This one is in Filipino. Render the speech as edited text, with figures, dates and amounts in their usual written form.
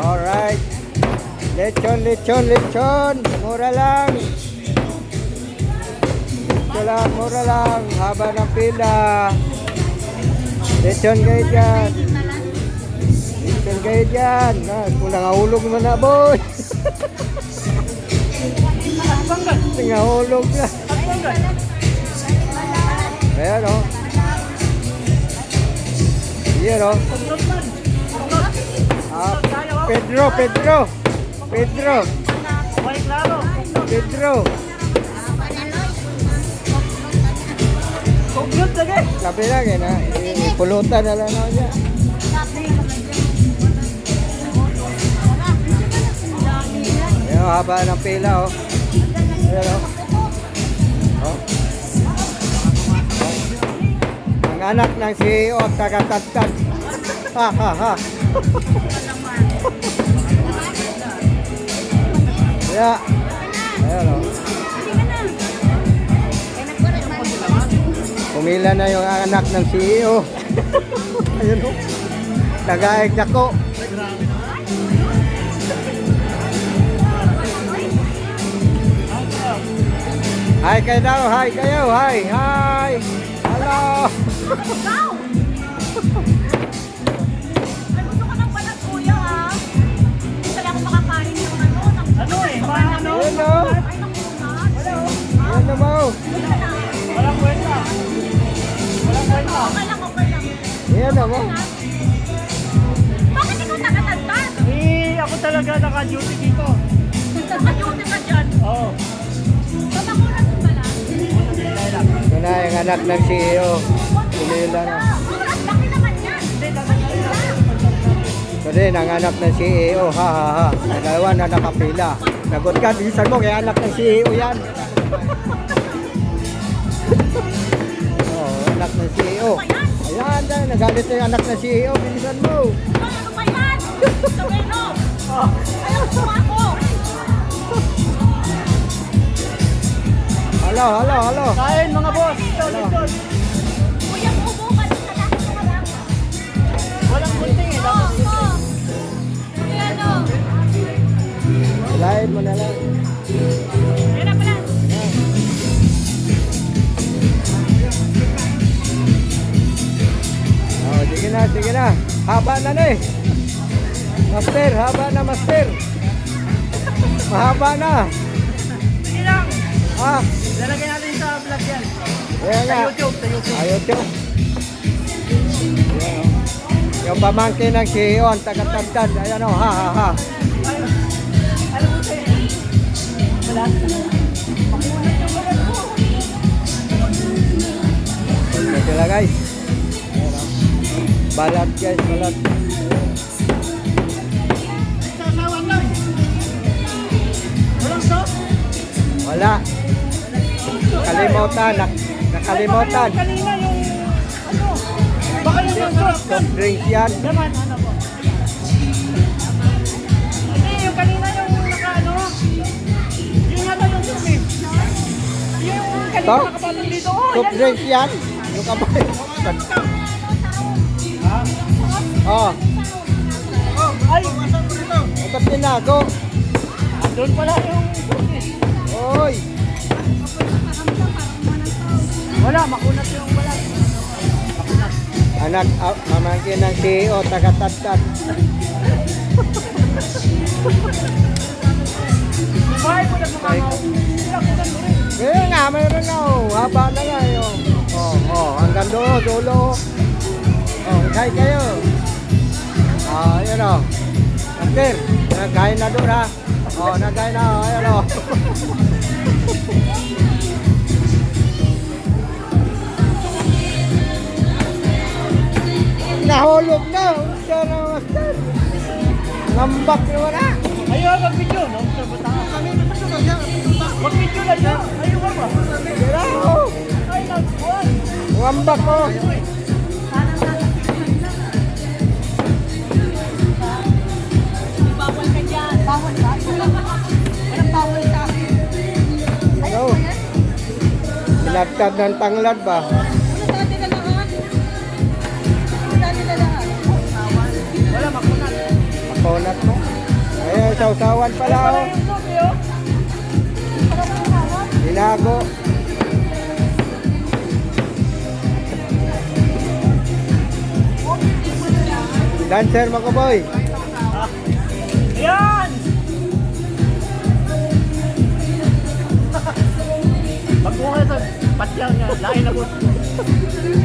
Alright. Lechon, lechon, lechon. Mura lang. Lechon lang, mura lang. Haba ng pila. Lechon kayo dyan. Lechon kayo dyan. Kulang ahulog mo na, boy. Nangahulog na. Ayan o. Ayan o. Pedro. Sabi lang eh na. Pulutan na lang ako niya. Ayan o, haba ng pila o. Ayan o. Ang anak ng CEO taga-tagtag. Ha ha ha. Yeah. Ayan o. Pumila na yung anak ng CEO. Ayan o. Nagaig ako. Hi kayo daw. Hi kayo. Hi. Hi. Hello. Ano mo? Walang kwenta. Yan mo. Bakit ikaw nakatagtag? Ako talaga naka-duty dito. Naka-duty ka dyan? Oo. Babakuran mo pala? Ito na yung anak ng CEO. Pumila na. Laki naman yan. Ito din ang anak ng CEO. Ha ha ha. Ang dalawa na nakapila. Nagot ka. Bilisan mo kaya anak ng CEO yan. Anak ng CEO. Ayan, dahil nagalit na yung anak ng CEO. Bilisan mo. Ano ba yan? Sabeno! Ayaw ko ako! Halo. Kain mga boss. Ito. Kuya, bubo ka sa lahat ng marang. Walang gunting eh. Oo. Kuya, ano? Lain mo na lang. Yan na pala. Oh, sige na. Haba na eh. Master, haba na master. Mahaba na. Sige lang. Ah, Lalagyan natin sa vlog yan. ayan nga. Sa YouTube. YouTube. Ayan, oh. Yung pamangkin ng CEO, ang taga-tagtad. Ayan o, ha. Alam mo sa'yo. Wala. Ito sila guys. Ayan, oh. Balat guys, balat. Sasawan lang. Walang sauce? Wala. Nakalimutan. Kanina yung ano? Baka yung sauce. Soft drinks yan. Naman, ano po? Hindi, yung kanina yung naka-ano? Yung yata yung sumi. Yung kanina To? nakapatong dito. Oh, Soft yan drinks yan. Yung kamay. Oh, Ay, ba't tinago? doon pala yung sumi. Oy. Wala, makunat yung balat. Makunat. Anak, pamangkin ng CEO, taga-tagtad. Bahay ko na sumangaw. Pinakunan mo rin. Kaya nga, mayroon na oh. Haba na nga yun. Hanggang dulo. Kain kayo. Ayan o. Master, nagkain na doon ha. Nagkain na. Ayan o. Nahulog na. Siya na, master. Ngambak na wala. Ayaw, mag-video, no? Sa Batangas. Mag-video lang yun. Ayaw ka ba? Kaya o. Ay, nagbuwan. Ngambak o. Bawal ka dyan. Bawal ka? Walang bawal ka. Ano? Pinagtag ng tanglad ba? Wala dati na lahat. Wala, makunat. Honat mo. Ayun, sausawan pala Wala oh. yung soup, yun. Binago. Dancer mga boy. Yan! Pag buka sa patyang niya, lain na gusto.